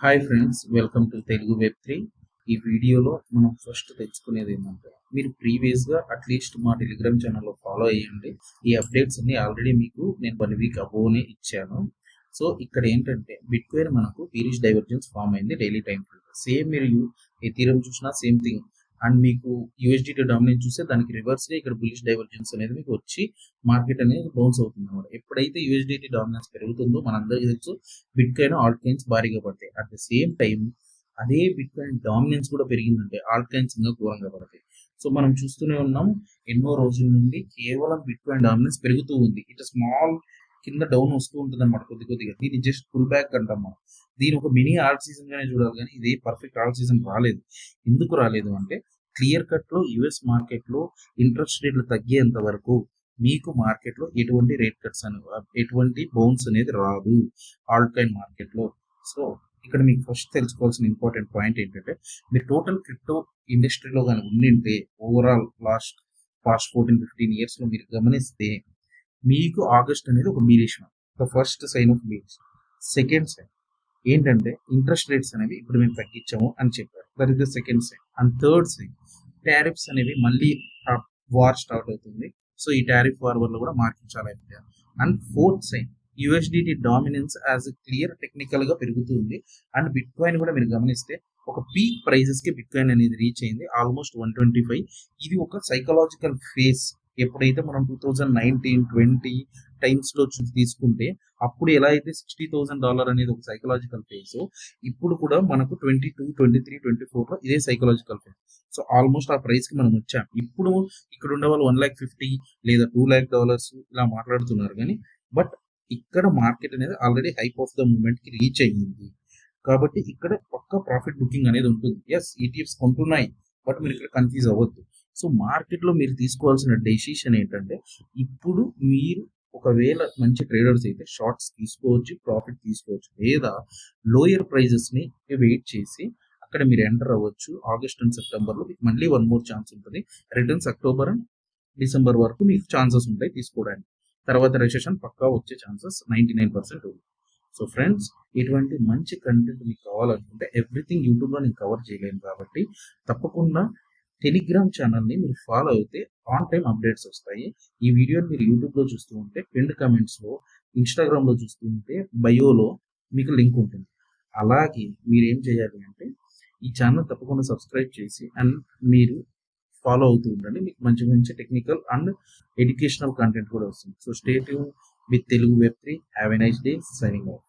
Hi friends, welcome to Telugu web 3. ఈ వీడియోలో మనం ఫస్ట్ తెచ్చుకునేది ఏంటంటే, మీరు ప్రీవియస్గా అట్లీస్ట్ మా టెలిగ్రామ్ ఛానల్లో ఫాలో అయ్యండి. ఈ అప్డేట్స్ అన్ని ఆల్రెడీ మీకు నేను 1 వీక్ అబోనే ఇచ్చాను. సో ఇక్కడ ఏంటంటే బిట్ కాయిన్ మనకు బీరిష్ డైవర్జెన్స్ ఫామ్ అయింది డైలీ టైం ఫ్రేమ్. సేమ్ మీరు ఎథీరియం చూసినా సేమ్ థింగ్. అండ్ మీకు యూఎస్డిటీ డామినెన్స్ చూస్తే దానికి రివర్స్గా ఇక్కడ బులిష్ డైవర్జెన్స్ అనేది మీకు వచ్చి మార్కెట్ అనేది బౌన్స్ అవుతుంది అనమాట. ఎప్పుడైతే యూఎస్డిటీ డామినెన్స్ పెరుగుతుందో మనందరికీ తెలుసు బిట్ కాయిన్ ఆల్ట్ కాయిన్స్ భారీగా పడతాయి. అట్ ద సేమ్ టైం అదే బిట్ కాయిన్ డామినెన్స్ కూడా పెరిగిందంటే ఆల్ట్ కాయిన్స్ ఇంకా ఘోరంగా పడతాయి. సో మనం చూస్తూనే ఉన్నాం, ఎన్నో రోజుల నుండి కేవలం బిట్ కాయిన్ డామినెన్స్ పెరుగుతూ ఉంది. ఇట్లా స్మాల్ కింద డౌన్ వస్తూ ఉంటుంది అనమాట కొద్ది కొద్దిగా. దీన్ని జస్ట్ పుల్ బ్యాక్ అంటాం మనం. దీని ఒక మినీ ఆల్ట్ సీజన్ గానే చూడాలి, కానీ ఇది పర్ఫెక్ట్ ఆల్ట్ సీజన్ రాలేదు. ఎందుకు రాలేదు అంటే క్లియర్ కట్ లో యుఎస్ మార్కెట్ లో ఇంట్రెస్ట్ రేట్లు తగ్గేంత వరకు మీకు మార్కెట్ లో ఎటువంటి రేట్ కట్స్ అని ఎటువంటి బౌన్స్ అనేది రాదు ఆల్ట్ కాయిన్ మార్కెట్ లో. సో ఇక్కడ మీకు ఫస్ట్ తెలుసుకోవాల్సిన ఇంపార్టెంట్ పాయింట్ ఏంటంటే, మీరు టోటల్ క్రిప్టో ఇండస్ట్రీలో కానీ ఉండింటే ఓవరాల్ పాస్ట్ 14-15 years లో మీరు గమనిస్తే మీకు ఆగస్ట్ అనేది ఒక bearish month. The first sign of bearish. Second sign ఏంటంటే ఇంట్రెస్ట్ రేట్స్ అనేవి ఇప్పుడు మేము తగ్గించాము అని చెప్పారు. That is the second sign. And third sign, tariffs అనేవి మళ్ళీ వార్ స్టార్ట్ అవుతుంది. సో ఈ టారిఫ్ వార్ వల్ల కూడా మార్కెట్ చాలా అయిపోయారు. And fourth sign, USDT dominance as clear technical గా పెరుగుతుంది. అండ్ బిట్ కాయిన్ కూడా మీరు గమనిస్తే ఒక పీక్ ప్రైజెస్ కి బిట్ కాయిన్ అనేది రీచ్ అయింది ఆల్మోస్ట్ 125. ఇది ఒక సైకలాజికల్ ఫేస్. ఎప్పుడైతే మనం 2019-20 టైమ్స్ లో తీసుకుంటే అప్పుడు ఎలా అయితే $60,000 అనేది ఒక సైకలాజికల్ ఫేస్, ఇప్పుడు కూడా మనకు 22, 23, 24 లో ఇదే సైకలాజికల్ ఫేస్. సో ఆల్మోస్ట్ ఆ ప్రైస్ కి మనం వచ్చాం. ఇప్పుడు ఇక్కడ ఉండే వాళ్ళు $150,000 లేదా $200,000 ఇలా మాట్లాడుతున్నారు, కానీ బట్ ఇక్కడ మార్కెట్ అనేది already hype of the moment కి రీచ్ అయ్యింది. కాబట్టి ఇక్కడ పక్క ప్రాఫిట్ బుకింగ్ అనేది ఉంటుంది. ఎస్, ఈటీఎఫ్స్ కొంటున్నాయి, బట్ మీరు ఇక్కడ కన్ఫ్యూజ్ అవ్వద్దు. సో మార్కెట్లో మీరు తీసుకోవాల్సిన డెసిషన్ ఏంటంటే, ఇప్పుడు మీరు ఒకవేళ మంచి ట్రేడర్స్ అయితే షార్ట్స్ తీసుకోవచ్చు, ప్రాఫిట్ తీసుకోవచ్చు, లేదా లోయర్ ప్రైజెస్ని వెయిట్ చేసి అక్కడ మీరు ఎంటర్ అవ్వచ్చు. ఆగస్ట్ అండ్ సెప్టెంబర్లో మీకు మళ్ళీ 1 more ఛాన్స్ ఉంటుంది. రిటర్న్స్ అక్టోబర్ అండ్ డిసెంబర్ వరకు మీకు ఛాన్సెస్ ఉంటాయి తీసుకోవడానికి. తర్వాత రిసెషన్ పక్కా వచ్చే ఛాన్సెస్ 99% ఉంది. సో ఫ్రెండ్స్, ఇటువంటి మంచి కంటెంట్ మీకు కావాలనుకుంటే ఎవ్రీథింగ్ యూట్యూబ్లో నేను కవర్ చేయలేను, కాబట్టి తప్పకుండా టెలిగ్రామ్ ఛానల్ని మీరు ఫాలో అయితే ఆన్ టైం అప్డేట్స్ వస్తాయి. ఈ వీడియోని మీరు యూట్యూబ్లో చూస్తూ ఉంటే పిన్డ్ కమెంట్స్లో, ఇన్స్టాగ్రామ్లో చూస్తూ ఉంటే బయోలో మీకు లింక్ ఉంటుంది. అలాగే మీరు ఏం చేయాలి అంటే ఈ ఛానల్ తప్పకుండా సబ్స్క్రైబ్ చేసి అండ్ మీరు ఫాలో అవుతూ ఉండండి. మీకు మంచి మంచి టెక్నికల్ అండ్ ఎడ్యుకేషనల్ కంటెంట్ కూడా వస్తుంది. So stay tune with Telugu web 3. Have a nice day. Signing off.